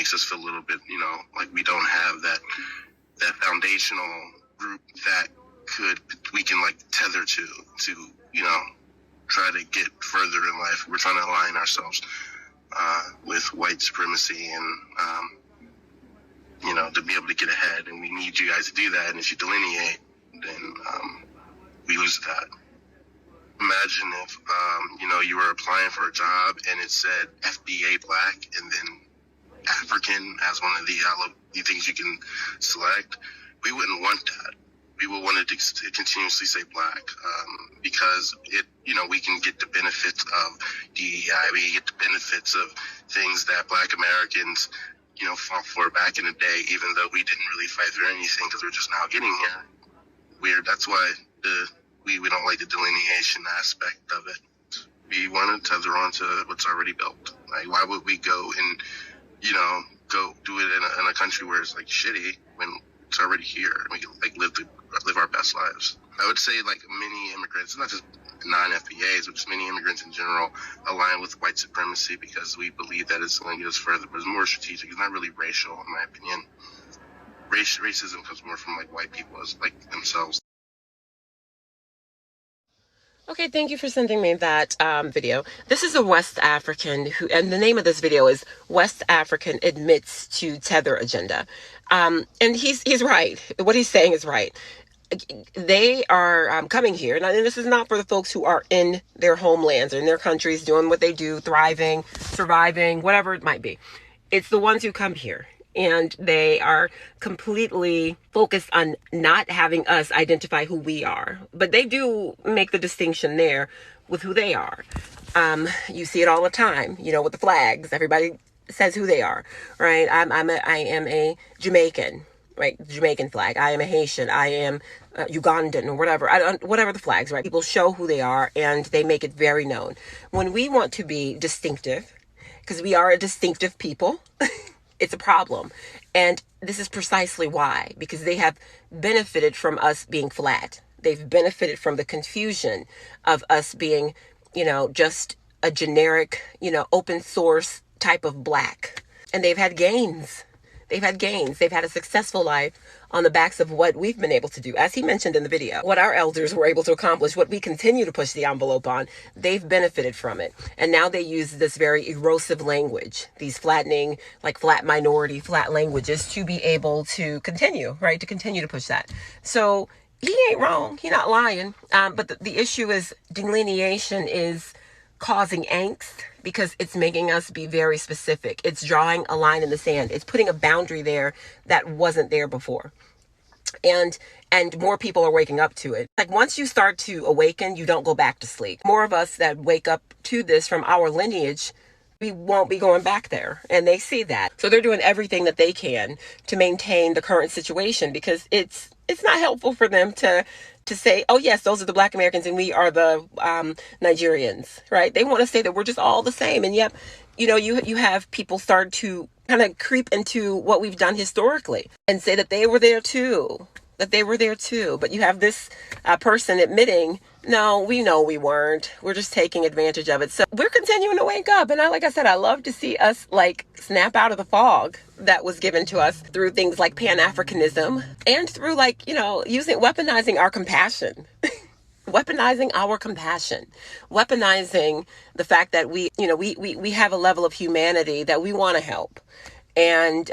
makes us feel a little bit, like we don't have that foundational group that we can like tether to try to get further in life. We're trying to align ourselves with white supremacy and to be able to get ahead, and we need you guys to do that. And if you delineate, then we lose that. Imagine if you were applying for a job and it said FBA Black and then African as one of the things you can select. We wouldn't want that. We would want it to continuously say Black, because we can get the benefits of DEI. We get the benefits of things that Black Americans fought for back in the day, even though we didn't really fight for anything because we're just now getting here. That's why we don't like the delineation aspect of it. We want to tether on to what's already built. Like, why would we go and go do it in a country where it's like shitty when it's already here and we can like live our best lives? I would say like many immigrants, not just non-FBAs, but just many immigrants in general, align with white supremacy because we believe that it's going to get us further, but it's more strategic. It's not really racial, in my opinion. Racism comes more from like white people as like themselves. Okay, thank you for sending me that video. This is a West African and the name of this video is West African Admits to Tether Agenda. And he's right. What he's saying is right. They are coming here, and this is not for the folks who are in their homelands or in their countries doing what they do, thriving, surviving, whatever it might be. It's the ones who come here, and they are completely focused on not having us identify who we are. But they do make the distinction there with who they are. You see it all the time, with the flags. Everybody says who they are, right? I am a Jamaican. Right, Jamaican flag. I am a Haitian. I am Ugandan or whatever. Whatever the flags, right? People show who they are and they make it very known. When we want to be distinctive, because we are a distinctive people, it's a problem. And this is precisely why, because they have benefited from us being flat. They've benefited from the confusion of us being, just a generic, open source type of Black. And they've had gains. They've had a successful life on the backs of what we've been able to do. As he mentioned in the video, what our elders were able to accomplish, what we continue to push the envelope on, they've benefited from it. And now they use this very erosive language, these flattening, like flat minority, flat languages to be able to continue, right? To continue to push that. So he ain't wrong. He's not lying. But the issue is delineation is causing angst because it's making us be very specific. It's drawing a line in the sand. It's putting a boundary there that wasn't there before. And more people are waking up to it. Like once you start to awaken, you don't go back to sleep. More of us that wake up to this from our lineage, we won't be going back there. And they see that. So they're doing everything that they can to maintain the current situation because it's not helpful for them to say, oh yes, those are the Black Americans and we are the Nigerians, right? They want to say that we're just all the same. And yet, you have people start to kind of creep into what we've done historically and say that they were there too. But you have this person admitting, no, we know we weren't. We're just taking advantage of it. So we're continuing to wake up. And like I said, I love to see us like snap out of the fog that was given to us through things like Pan-Africanism and through weaponizing our compassion. Weaponizing the fact that we have a level of humanity that we want to help. And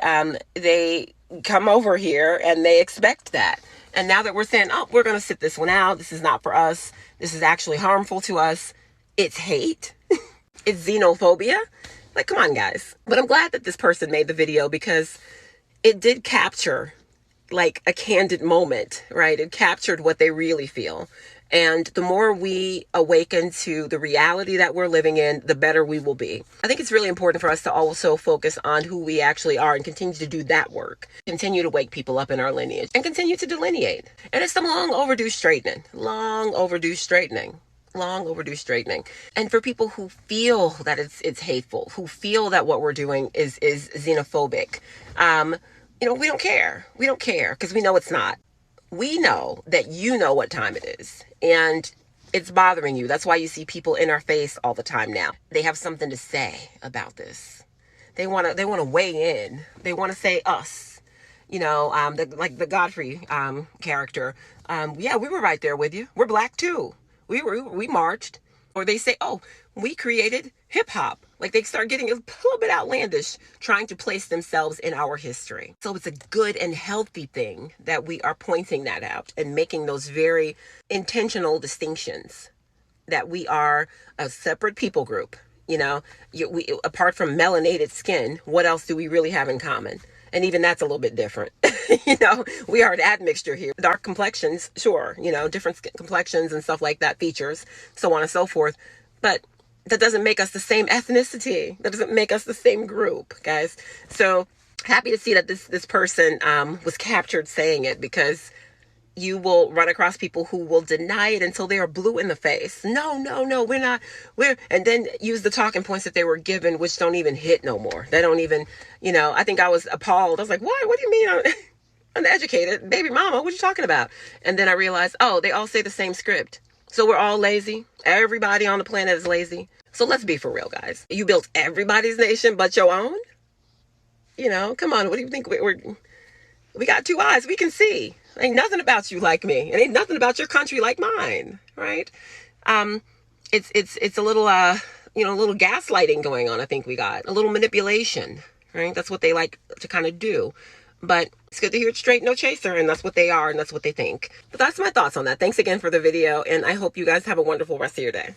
they come over here and they expect that. And now that we're saying, oh, we're going to sit this one out. This is not for us. This is actually harmful to us. It's hate. It's xenophobia. Like, come on, guys. But I'm glad that this person made the video because it did capture like a candid moment, right? It captured what they really feel. And the more we awaken to the reality that we're living in, the better we will be. I think it's really important for us to also focus on who we actually are and continue to do that work. Continue to wake people up in our lineage and continue to delineate. And it's some long overdue straightening. And for people who feel that it's hateful, who feel that what we're doing is xenophobic, we don't care. We don't care because we know it's not. We know that you know what time it is and it's bothering you. That's why you see people in our face all the time now. They have something to say about this. They want to weigh in. They want to say us. You know, like the Godfrey character. Yeah, we were right there with you. We're black too. We marched. Or they say, oh, we created hip hop. Like they start getting a little bit outlandish, trying to place themselves in our history. So it's a good and healthy thing that we are pointing that out and making those very intentional distinctions, that we are a separate people group. You know, apart from melanated skin, what else do we really have in common? And even that's a little bit different. You know, we are an admixture here. Dark complexions, sure, you know, different skin complexions and stuff like that, features, so on and so forth. But that doesn't make us the same ethnicity. That doesn't make us the same group, guys. So happy to see that this person was captured saying it, because you will run across people who will deny it until they are blue in the face. No, we're not. And then use the talking points that they were given, which don't even hit no more. They don't even, you know, I think I was appalled. I was like, what? What do you mean I'm uneducated? Baby mama, what are you talking about? And then I realized, oh, they all say the same script. So we're all lazy. Everybody on the planet is lazy. So let's be for real, guys. You built everybody's nation but your own? You know, come on. What do you think? We got two eyes. We can see. Ain't nothing about you like me. It ain't nothing about your country like mine, right? It's a little you know, a little gaslighting going on. I think we got a little manipulation, right? That's what they like to kind of do. But it's good to hear it straight, no chaser, and that's what they are, and that's what they think. But that's my thoughts on that. Thanks again for the video, and I hope you guys have a wonderful rest of your day.